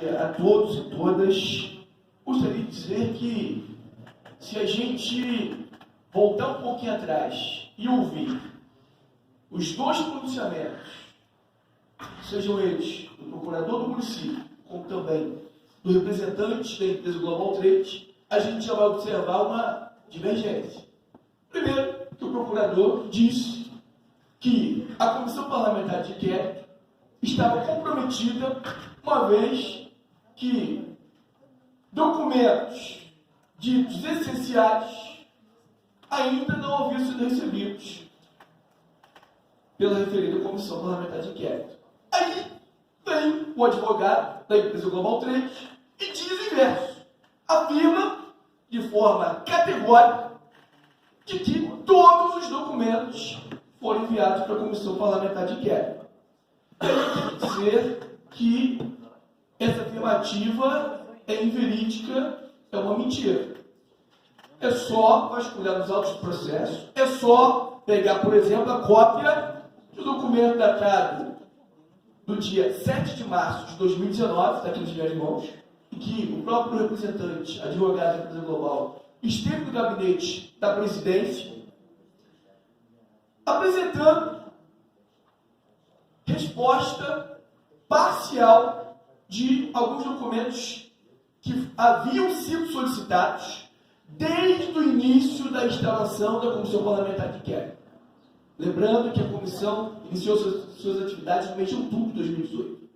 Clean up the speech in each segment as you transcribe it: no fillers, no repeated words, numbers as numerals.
A todos e todas, gostaria de dizer que se a gente voltar um pouquinho atrás e ouvir os dois pronunciamentos, sejam eles do procurador do município, como também do representante da empresa Global Trade, a gente já vai observar uma divergência. Primeiro, que o procurador disse que a Comissão Parlamentar de Inquérito estava comprometida, uma vez que documentos ditos essenciais ainda não haviam sido recebidos pela referida Comissão Parlamentar de Inquérito. Aí vem o advogado da empresa Global Trade e diz o inverso. Afirma de forma categórica de que todos os documentos foram enviados para a Comissão Parlamentar de Inquérito. Eu quero dizer que essa afirmativa é inverídica, é uma mentira. É só vasculhar nos autos de processo, é só pegar, por exemplo, a cópia do documento datado do dia 7 de março de 2019, está aqui nas minhas mãos, em que o próprio representante, advogado da empresa global, esteve no gabinete da presidência, apresentando resposta parcial de alguns documentos que haviam sido solicitados desde o início da instalação da Comissão Parlamentar de Inquérito. Lembrando que a comissão iniciou suas atividades no mês de outubro de 2018.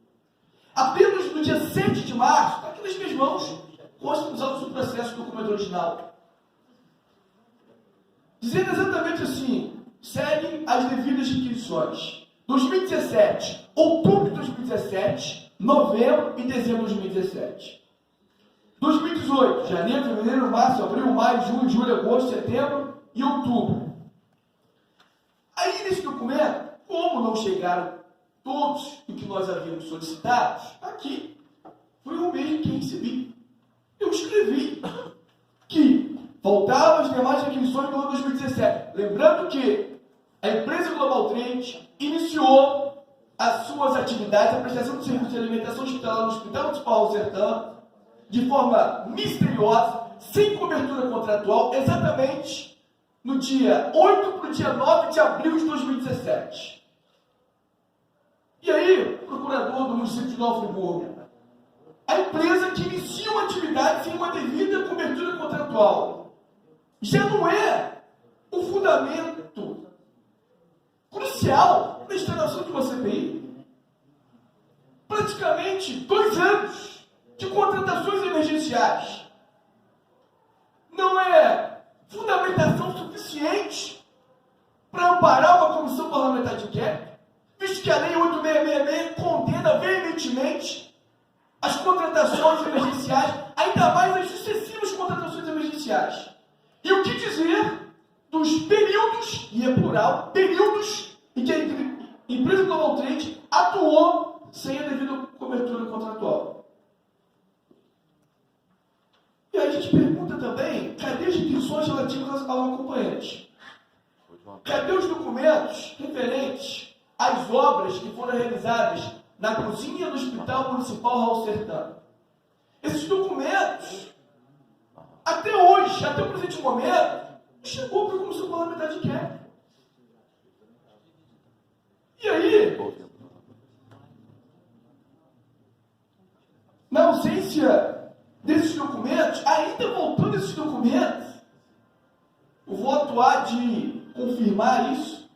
Apenas no dia 7 de março, está aqui nas minhas mãos, consta nos autos do processo do documento original, dizendo exatamente assim: seguem as devidas requisições. 2017, outubro de 2017, novembro e dezembro de 2017. 2018, janeiro, fevereiro, março, abril, maio, junho, julho, agosto, setembro e outubro. Aí nesse documento, como não chegaram todos o que nós havíamos solicitado, aqui foi o mesmo que recebi. Eu escrevi que faltavam as demais requisições do ano 2017. Lembrando que a empresa Global Trade iniciou as suas atividades, a prestação de serviço de alimentação hospitalar no Hospital Municipal Sertã, de forma misteriosa, sem cobertura contratual, exatamente no dia 8 para o dia 9 de abril de 2017. E aí, procurador do município de Nova Friburgo, a empresa que inicia uma atividade sem uma devida cobertura contratual já não é o fundamento crucial na instalação de uma CPI. Praticamente 2 anos de contratações emergenciais não é fundamentação suficiente para amparar uma comissão parlamentar de inquérito, visto que a Lei 8666 condena veementemente as contratações emergenciais, ainda mais as sucessivas contratações emergenciais. E o que dizer dos períodos, e é plural, períodos em que a empresa Global Trade atuou sem a devida cobertura contratual. E aí a gente pergunta também, cadê as requisições relativas ao acompanhante? Cadê os documentos referentes às obras que foram realizadas na cozinha do Hospital Municipal Raul Sertã? Esses documentos, até hoje, até o presente momento, chegou para a Comissão Parlamentar de Inquérito. E aí, na ausência desses documentos, ainda voltando esses documentos, o voto há de confirmar isso,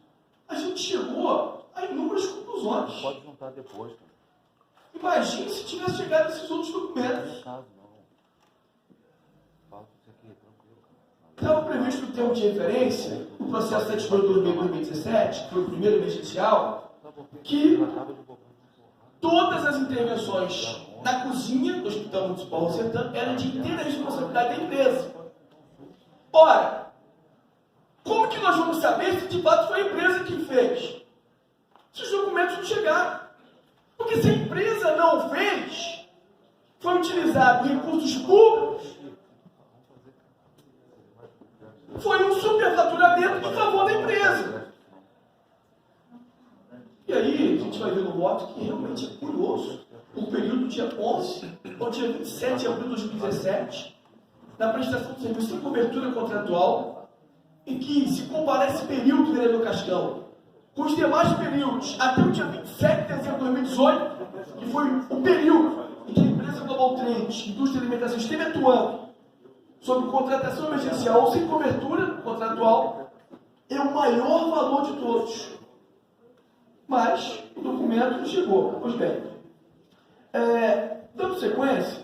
a gente chegou a inúmeras conclusões. Pode juntar depois. Cara. Imagine se tivesse chegado esses outros documentos. Estava previsto no termo de referência, o processo 72/2017, que foi o primeiro emergencial, que todas as intervenções na cozinha do Hospital Municipal Sertã eram de inteira responsabilidade da empresa. Ora, como que nós vamos saber se de fato foi a empresa que fez? Se os documentos não chegaram. Porque se a empresa não fez, foi utilizado recursos públicos, foi um superfaturamento em favor da empresa. E aí, a gente vai ver no voto que realmente é curioso. o período dia 11 ao dia 27 de abril de 2017, na prestação de serviço sem cobertura contratual, em que se comparar esse período, vereador Cascão, com os demais períodos, até o dia 27 de dezembro de 2018, que foi o período em que a empresa Global Trade, indústria de alimentação, esteve atuando sob contratação emergencial ou sem cobertura contratual, é o maior valor de todos. Mas o documento não chegou. Pois bem, dando sequência,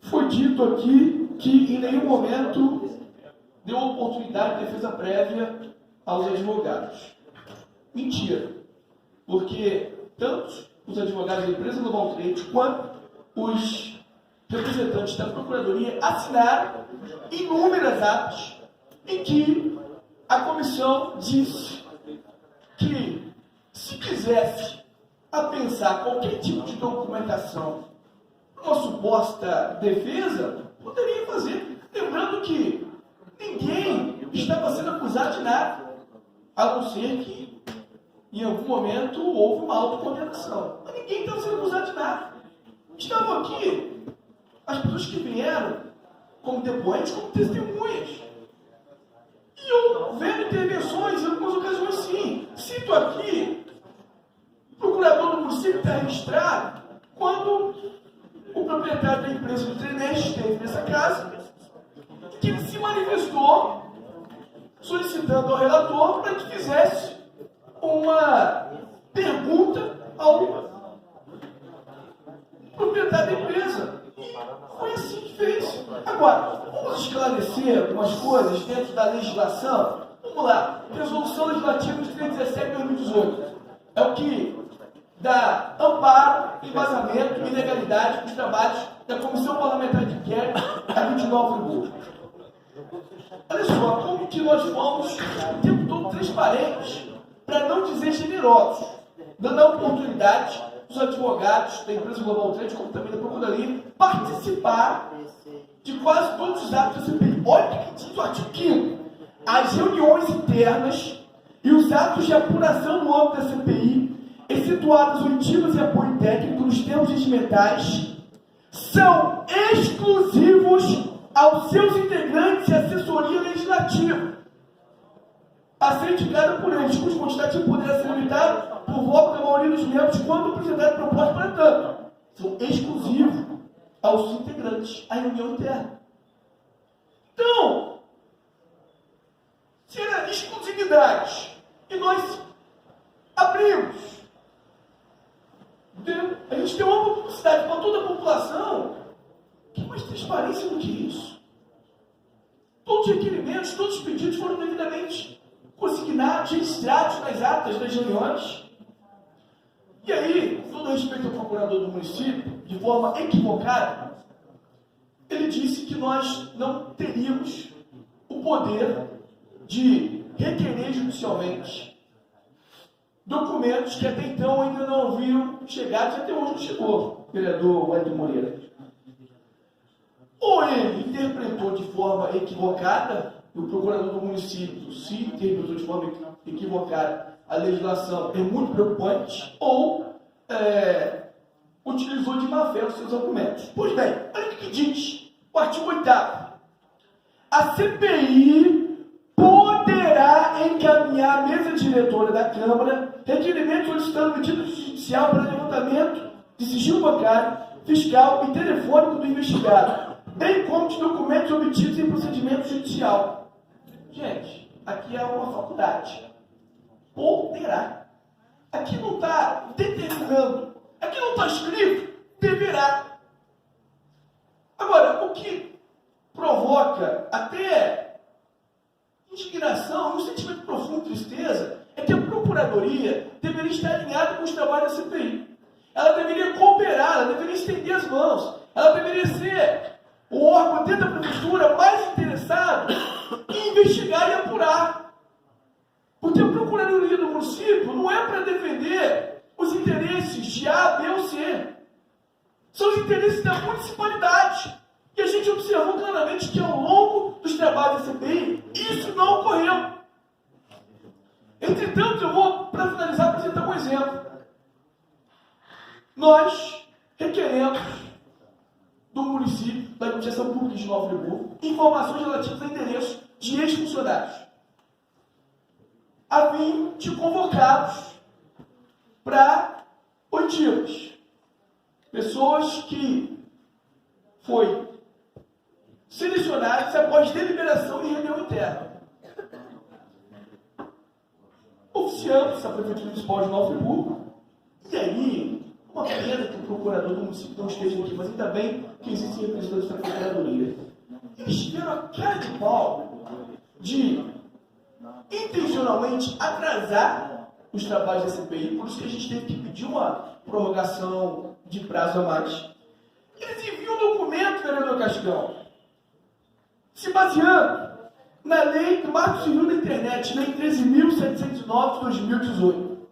foi dito aqui que em nenhum momento deu oportunidade de defesa prévia aos advogados. Mentira. Porque tanto os advogados da empresa Global Trade quanto os representantes da Procuradoria assinaram inúmeras atas em que a comissão disse que, se quisesse apensar qualquer tipo de documentação, uma suposta defesa, poderia fazer. Lembrando que ninguém estava sendo acusado de nada, a não ser que, em algum momento, houve uma autocondenação. Mas ninguém estava sendo acusado de nada. Estavam aqui as pessoas que vieram como depoentes, como testemunhas. E houveram intervenções em algumas ocasiões, sim. Cito aqui, o procurador do município está registrado quando o proprietário da empresa do Treneste esteve nessa casa, que ele se manifestou solicitando ao relator para que fizesse uma pergunta ao proprietário da empresa. E foi assim que fez. Agora, vamos esclarecer algumas coisas dentro da legislação. Vamos lá. Resolução Legislativa de 317 de 2018. É o que dá amparo, embasamento e legalidade dos trabalhos da Comissão Parlamentar de Inquérito a 29 Friburgo. Olha só, como que nós fomos o tempo todo transparentes, para não dizer generosos, dando a oportunidade dos advogados da empresa Global Trade, como também da Procuradoria, participar de quase todos os atos da CPI. Olha o que diz o artigo 5º. As reuniões internas e os atos de apuração no âmbito da CPI, excetuadas oitivas e apoio técnico nos termos regimentais, são exclusivos aos seus integrantes e assessoria legislativa, a ser indicada por eles, cujo quantitativo poderá ser limitado por voto da maioria dos membros quando apresentar proposta para tanto. São exclusivos aos integrantes, à reunião interna. Então, se era exclusividade e nós abrimos, a gente tem uma publicidade para toda a população, que mais transparência do que isso? Todos os requerimentos, todos os pedidos foram devidamente consignados, registrados nas atas das reuniões. E aí, com todo respeito ao procurador do município, de forma equivocada, ele disse que nós não teríamos o poder de requerer judicialmente documentos que até então ainda não haviam chegado e até hoje não chegou, vereador Wellington Moreira. Ou ele interpretou de forma equivocada, o procurador do município se interpretou de forma equivocada, a legislação é muito preocupante, ou utilizou de má fé os seus argumentos. Pois bem, olha o que diz o artigo 8º. A CPI poderá encaminhar à mesa diretora da Câmara requerimento solicitando medida judicial para levantamento de sigilo bancário, fiscal e telefônico do investigado, bem como de documentos obtidos em procedimento judicial. Gente, aqui é uma faculdade. Poderá. Aqui não está determinando. Aqui não está escrito deverá. Agora, o que provoca até indignação, um sentimento profundo de tristeza, é que a Procuradoria deveria estar alinhada com os trabalhos da CPI. Ela deveria cooperar, ela deveria estender as mãos, ela deveria ser o órgão dentro da prefeitura mais interessado em investigar e apurar. Porque a Procuradoria do município não é para defender os interesses de A, B ou C. São os interesses da municipalidade. E a gente observou claramente que ao longo dos trabalhos da CPI, isso não ocorreu. Entre Entretanto, eu vou, para finalizar, apresentar um exemplo. Nós requeremos do município, da Administração Pública de Nova Friburgo, informações relativas a endereços de ex-funcionários, a fim de convocados para oitivas. Pessoas que foi selecionadas após deliberação e reunião interna. Oficiamos a Prefeitura Municipal de Nova Friburgo, e aí, uma pena que o procurador do município não esteja aqui, mas ainda bem que existem representantes da Procuradoria. Eles tiveram a cara de pau de intencionalmente atrasar os trabalhos da CPI, por isso que a gente teve que pedir uma prorrogação de prazo a mais. Eles enviam um documento, vereador Cascão, se baseando na lei do Marco Civil da Internet, lei 13.709 de 2018,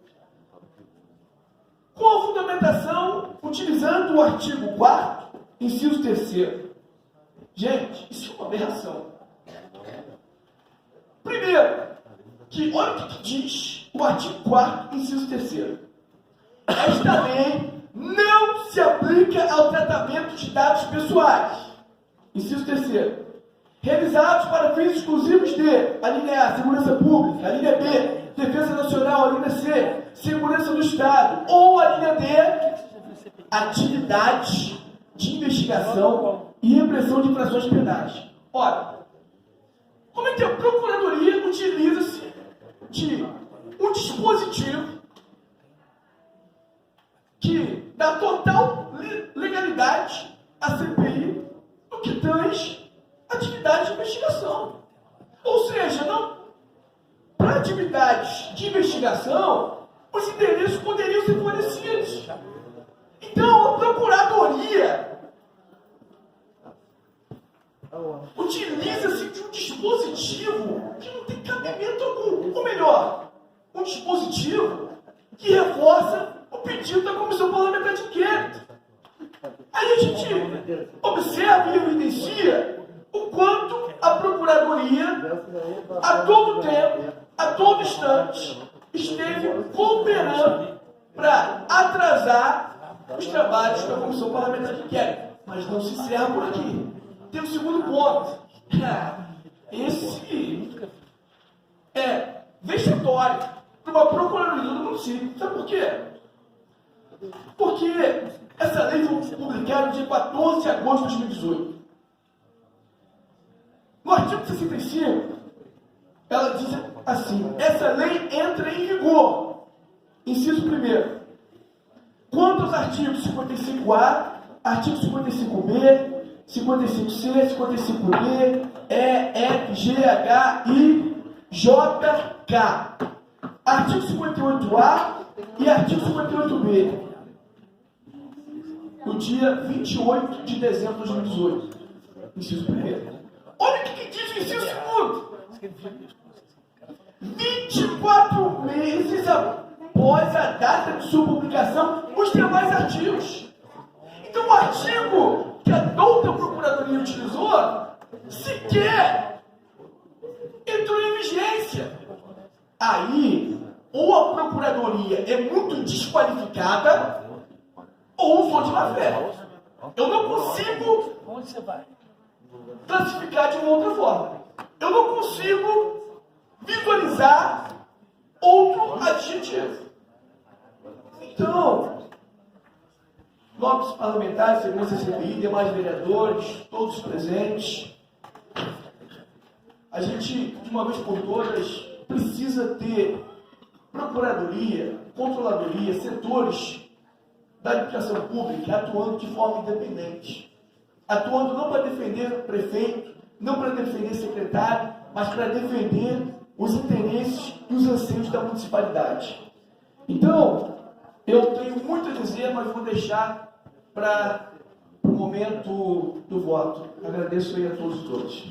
com a fundamentação utilizando o artigo 4º, inciso 3º. Gente, isso é uma aberração. Primeiro, que olha o que diz o artigo 4º, inciso 3º. Esta lei não se aplica ao tratamento de dados pessoais. Inciso 3º. Realizados para fins exclusivos de, a linha A, segurança pública, a linha B, defesa nacional, a linha C, segurança do Estado, ou a linha D, atividades de investigação e repressão de infrações penais. Ora, como é que a Procuradoria utiliza-se de um dispositivo que dá total legalidade à CPI no que tange atividades de investigação? Ou seja, não, para atividades de investigação, os endereços poderiam ser fornecidos. Então, a Procuradoria utiliza-se de um dispositivo que não tem cabimento algum. Ou melhor, um dispositivo que reforça o pedido da Comissão Parlamentar de Inquérito. Aí a gente observa e evidencia o quanto a Procuradoria, a todo tempo, a todo instante, esteve cooperando para atrasar os trabalhos da Comissão Parlamentar de Inquérito. Mas não se encerra por aqui. Tem um segundo ponto. Esse é vexatório para uma Procuradoria do município. Sabe por quê? Porque essa lei foi publicada no dia 14 de agosto de 2018. No artigo 65, ela diz assim: essa lei entra em vigor. Inciso 1º. Quanto aos artigos 55A, artigo 55B, 55C, 55D, E, F, G, H, I, J, K. Artigo 58A e artigo 58B. No dia 28 de dezembro de 2018. Inciso 1º. Olha o que diz o inciso 2º. 24 meses após a data de sua publicação, os demais artigos. Então, o artigo que a douta Procuradoria utilizou sequer entrou em vigência. Aí, ou a Procuradoria é muito desqualificada, ou usou de má fé. Eu não consigo classificar de uma outra forma. Eu não consigo visualizar outro adjetivo. Então, nobres parlamentares, segurança CPI, demais vereadores, todos presentes, a gente, de uma vez por todas, precisa ter Procuradoria, Controladoria, setores da administração pública atuando de forma independente. Atuando não para defender o prefeito, não para defender o secretário, mas para defender os interesses e os anseios da municipalidade. Então, eu tenho muito a dizer, mas vou deixar para o momento do voto. Agradeço aí a todos e todas.